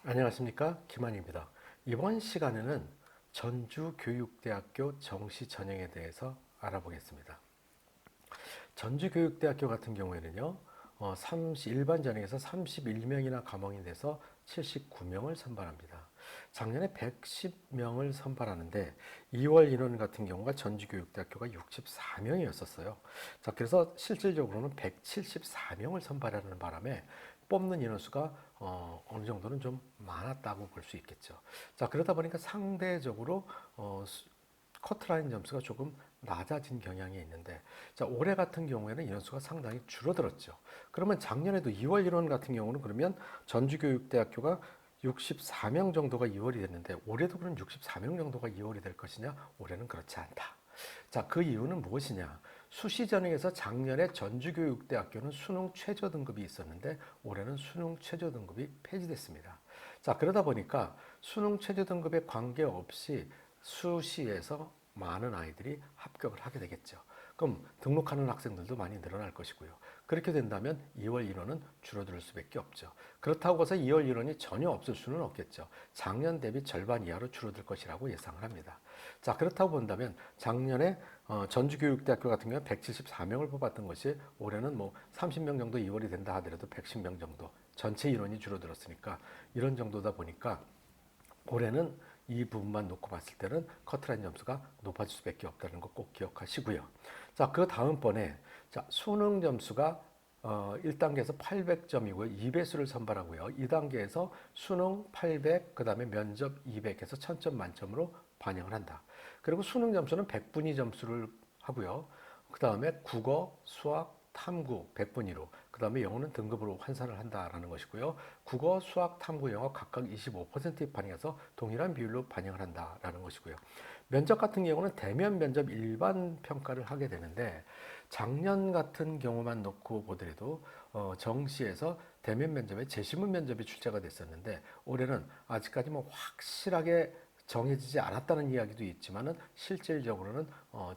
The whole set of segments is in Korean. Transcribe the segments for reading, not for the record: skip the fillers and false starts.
안녕하십니까, 김한입니다. 이번 시간에는 전주교육대학교 정시 전형에 대해서 알아보겠습니다. 전주교육대학교 같은 경우에는요, 일반 전형에서 31명이나 감원이 돼서 79명을 선발합니다. 작년에 110명을 선발하는데 2월 인원 같은 경우가 전주교육대학교가 64명이었었어요. 자, 그래서 실질적으로는 174명을 선발하는 바람에 뽑는 인원수가 어느 정도는 좀 많았다고 볼 수 있겠죠. 자, 그러다 보니까 상대적으로 커트라인 점수가 조금 낮아진 경향이 있는데, 자, 올해 같은 경우에는 인원수가 상당히 줄어들었죠. 그러면 작년에도 2월 인원 같은 경우는 그러면 전주교육대학교가 64명 정도가 2월이 됐는데 올해도 그럼 64명 정도가 2월이 될 것이냐? 올해는 그렇지 않다. 자, 그 이유는 무엇이냐? 수시 전형에서 작년에 전주교육대학교는 수능 최저 등급이 있었는데 올해는 수능 최저 등급이 폐지됐습니다. 자, 그러다 보니까 수능 최저 등급에 관계없이 수시에서 많은 아이들이 합격을 하게 되겠죠. 그럼 등록하는 학생들도 많이 늘어날 것이고요. 그렇게 된다면 2월 인원은 줄어들 수밖에 없죠. 그렇다고 해서 2월 인원이 전혀 없을 수는 없겠죠. 작년 대비 절반 이하로 줄어들 것이라고 예상을 합니다. 자, 그렇다고 본다면 작년에 전주교육대학교 같은 경우는 174명을 뽑았던 것이 올해는 뭐 30명 정도 2월이 된다 하더라도 110명 정도 전체 인원이 줄어들었으니까 이런 정도다 보니까 올해는 이 부분만 놓고 봤을 때는 커트라인 점수가 높아질 수밖에 없다는 거 꼭 기억하시고요. 자, 그 다음번에 수능 점수가 1단계에서 800점이고요. 2배수를 선발하고요. 2단계에서 수능 800, 그 다음에 면접 200에서 1000점 만점으로 반영을 한다. 그리고 수능 점수는 100분위 점수를 하고요. 그 다음에 국어, 수학, 탐구 100분위로, 그 다음에 영어는 등급으로 환산을 한다라는 것이고요. 국어, 수학, 탐구, 영어 각각 25%에 반영해서 동일한 비율로 반영을 한다라는 것이고요. 면접 같은 경우는 대면 면접 일반 평가를 하게 되는데 작년 같은 경우만 놓고 보더라도 정시에서 대면 면접에 제시문 면접이 출제가 됐었는데 올해는 아직까지 뭐 확실하게 정해지지 않았다는 이야기도 있지만은 실질적으로는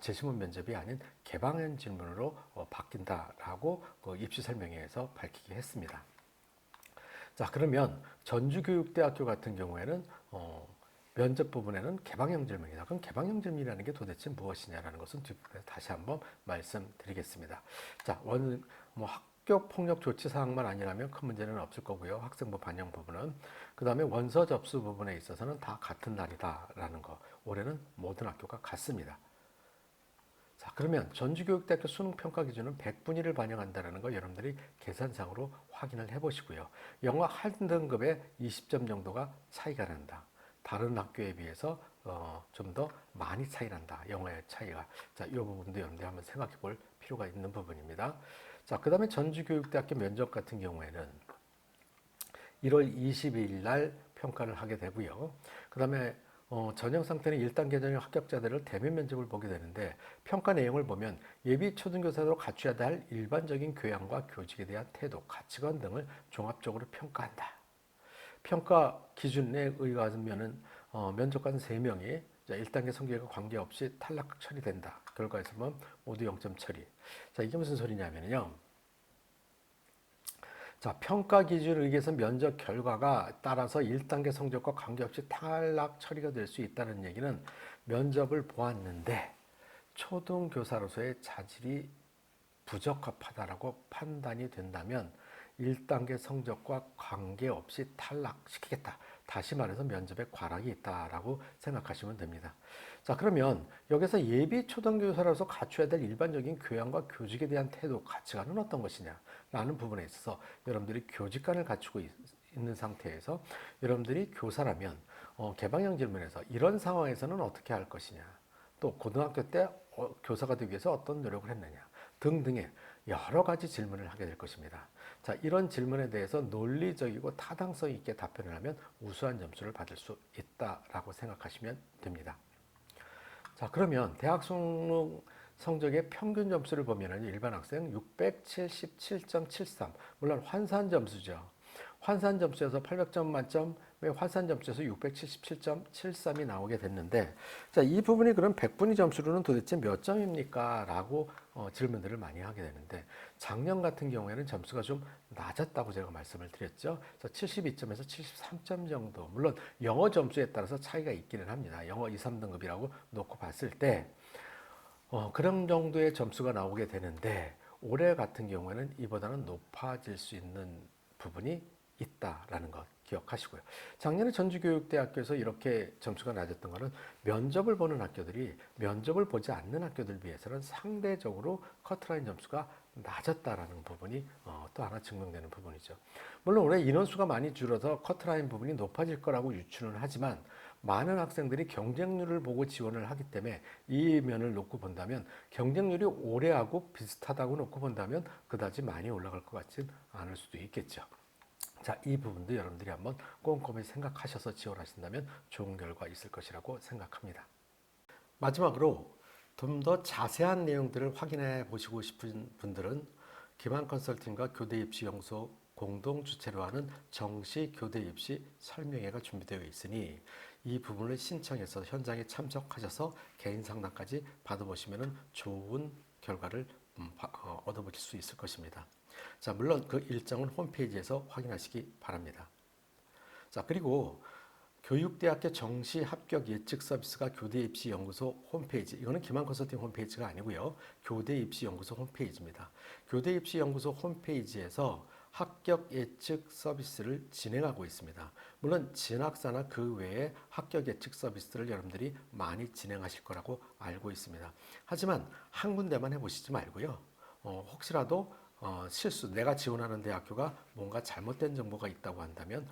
제시문 면접이 아닌 개방형 질문으로 바뀐다라고 그 입시 설명회에서 밝히게 했습니다. 자, 그러면 전주교육대학교 같은 경우에는 면접 부분에는 개방형 질문이다. 그럼 개방형 질문이라는 게 도대체 무엇이냐라는 것은 뒷부분에서 다시 한번 말씀드리겠습니다. 자, 뭐 학교 폭력 조치 사항만 아니라면 큰 문제는 없을 거고요. 학생부 반영 부분은. 그 다음에 원서 접수 부분에 있어서는 다 같은 날이다라는 거. 올해는 모든 학교가 같습니다. 자, 그러면 전주교육대학교 수능평가 기준은 100분위를 반영한다는 거 여러분들이 계산상으로 확인을 해보시고요. 영어 한 등급에 20점 정도가 차이가 난다. 다른 학교에 비해서 좀 더 많이 차이 난다. 영어의 차이가. 자, 이 부분도 여러분들이 한번 생각해 볼 필요가 있는 부분입니다. 자, 그 다음에 전주교육대학교 면접 같은 경우에는 1월 22일 날 평가를 하게 되고요. 그 다음에 전형 상태는 1단계 전형 합격자들을 대면 면접을 보게 되는데 평가 내용을 보면 예비 초등교사로 갖춰야 할 일반적인 교양과 교직에 대한 태도, 가치관 등을 종합적으로 평가한다. 평가 기준에 의하면은 면접관 3명이 1단계 성적과 관계없이 탈락 처리된다. 결과에서 보면 모두 0점 처리. 자, 이게 무슨 소리냐면요. 자, 평가 기준에 의해서 면접 결과가 따라서 1단계 성적과 관계없이 탈락 처리가 될 수 있다는 얘기는 면접을 보았는데 초등교사로서의 자질이 부적합하다라고 판단이 된다면 1단계 성적과 관계없이 탈락시키겠다. 다시 말해서 면접에 과락이 있다라고 생각하시면 됩니다. 자, 그러면 여기서 예비 초등교사로서 갖춰야 될 일반적인 교양과 교직에 대한 태도, 가치관은 어떤 것이냐 라는 부분에 있어서 여러분들이 교직관을 갖추고 있는 상태에서 여러분들이 교사라면 개방형 질문에서 이런 상황에서는 어떻게 할 것이냐, 또 고등학교 때 교사가 되기 위해서 어떤 노력을 했느냐 등등의 여러 가지 질문을 하게 될 것입니다. 자, 이런 질문에 대해서 논리적이고 타당성 있게 답변을 하면 우수한 점수를 받을 수 있다라고 생각하시면 됩니다. 자, 그러면 대학 수능 성적의 평균 점수를 보면 일반 학생 677.73, 물론 환산 점수죠. 환산 점수에서 800점 만점에 환산 점수에서 677.73이 나오게 됐는데, 자, 이 부분이 그럼 100분위 점수로는 도대체 몇 점입니까? 라고 질문들을 많이 하게 되는데, 작년 같은 경우에는 점수가 좀 낮았다고 제가 말씀을 드렸죠. 72점에서 73점 정도. 물론 영어 점수에 따라서 차이가 있기는 합니다. 영어 2, 3등급이라고 놓고 봤을 때 그런 정도의 점수가 나오게 되는데, 올해 같은 경우에는 이보다는 높아질 수 있는 부분이 있다라는 것 기억하시고요. 작년에 전주교육대학교에서 이렇게 점수가 낮았던 것은 면접을 보는 학교들이 면접을 보지 않는 학교들 비해서는 상대적으로 커트라인 점수가 낮았다라는 부분이 또 하나 증명되는 부분이죠. 물론 올해 인원수가 많이 줄어서 커트라인 부분이 높아질 거라고 유추는 하지만, 많은 학생들이 경쟁률을 보고 지원을 하기 때문에 이 면을 놓고 본다면 경쟁률이 올해하고 비슷하다고 놓고 본다면 그다지 많이 올라갈 것 같진 않을 수도 있겠죠. 자, 이 부분도 여러분들이 한번 꼼꼼히 생각하셔서 지원하신다면 좋은 결과 있을 것이라고 생각합니다. 마지막으로 좀 더 자세한 내용들을 확인해 보시고 싶은 분들은 기반 컨설팅과 교대 입시 연구소 공동 주최로 하는 정시 교대 입시 설명회가 준비되어 있으니, 이 부분을 신청해서 현장에 참석하셔서 개인 상담까지 받아보시면 좋은 결과를 얻어보실 수 있을 것입니다. 자, 물론 그 일정은 홈페이지에서 확인하시기 바랍니다. 자, 그리고 교육대학교 정시 합격 예측 서비스가 교대 입시 연구소 홈페이지, 이거는 기만 컨설팅 홈페이지가 아니고요. 교대 입시 연구소 홈페이지입니다. 교대 입시 연구소 홈페이지에서 합격 예측 서비스를 진행하고 있습니다. 물론 진학사나 그 외에 합격 예측 서비스를 여러분들이 많이 진행하실 거라고 알고 있습니다. 하지만 한 군데만 해보시지 말고요. 혹시라도 실수, 내가 지원하는 대학교가 뭔가 잘못된 정보가 있다고 한다면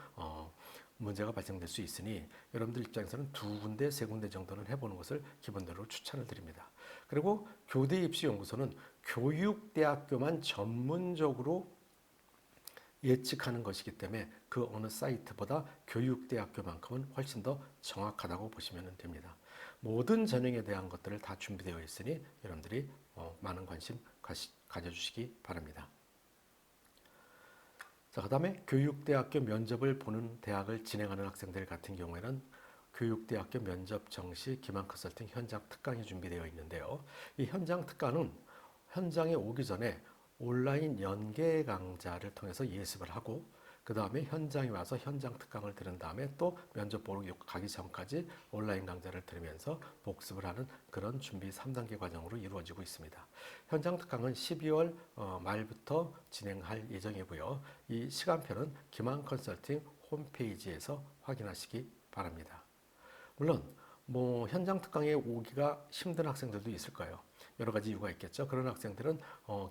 문제가 발생될 수 있으니, 여러분들 입장에서는 두 군데, 세 군데 정도는 해보는 것을 기본적으로 추천을 드립니다. 그리고 교대 입시 연구소는 교육대학교만 전문적으로 예측하는 것이기 때문에 그 어느 사이트보다 교육대학교만큼은 훨씬 더 정확하다고 보시면 됩니다. 모든 전형에 대한 것들을 다 준비되어 있으니 여러분들이 많은 관심 가져주시기 바랍니다. 자, 그 다음에 교육대학교 면접을 보는 대학을 진행하는 학생들 같은 경우에는 교육대학교 면접 정시 기만 컨설팅 현장 특강이 준비되어 있는데요. 이 현장 특강은 현장에 오기 전에 온라인 연계 강좌를 통해서 예습을 하고, 그 다음에 현장에 와서 현장 특강을 들은 다음에 또 면접 보러 가기 전까지 온라인 강좌를 들으면서 복습을 하는 그런 준비 3단계 과정으로 이루어지고 있습니다. 현장 특강은 12월 말부터 진행할 예정이고요. 이 시간표는 기만 컨설팅 홈페이지에서 확인하시기 바랍니다. 물론 현장 특강에 오기가 힘든 학생들도 있을 거예요. 여러 가지 이유가 있겠죠. 그런 학생들은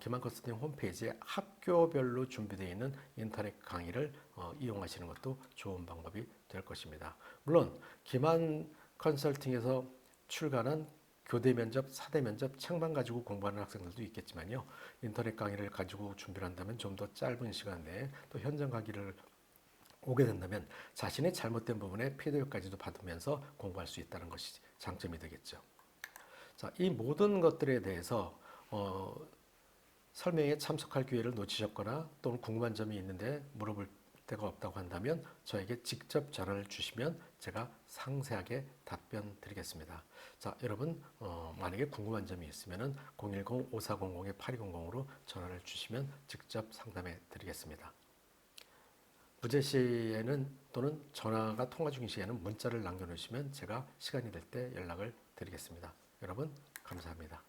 기만 컨설팅 홈페이지에 학교별로 준비되어 있는 인터넷 강의를 이용하시는 것도 좋은 방법이 될 것입니다. 물론 기만 컨설팅에서 출간한 교대 면접, 사대 면접 책만 가지고 공부하는 학생들도 있겠지만요. 인터넷 강의를 가지고 준비를 한다면 좀 더 짧은 시간 내에 또 현장 강의를 오게 된다면 자신의 잘못된 부분에 피드백까지도 받으면서 공부할 수 있다는 것이 장점이 되겠죠. 자, 이 모든 것들에 대해서 설명에 참석할 기회를 놓치셨거나 또는 궁금한 점이 있는데 물어볼 데가 없다고 한다면 저에게 직접 전화를 주시면 제가 상세하게 답변 드리겠습니다. 자, 여러분 만약에 궁금한 점이 있으면 010-5400-8200으로 전화를 주시면 직접 상담해 드리겠습니다. 부재 시에는 또는 전화가 통화 중인 시에는 문자를 남겨놓으시면 제가 시간이 될 때 연락을 드리겠습니다. 여러분 감사합니다.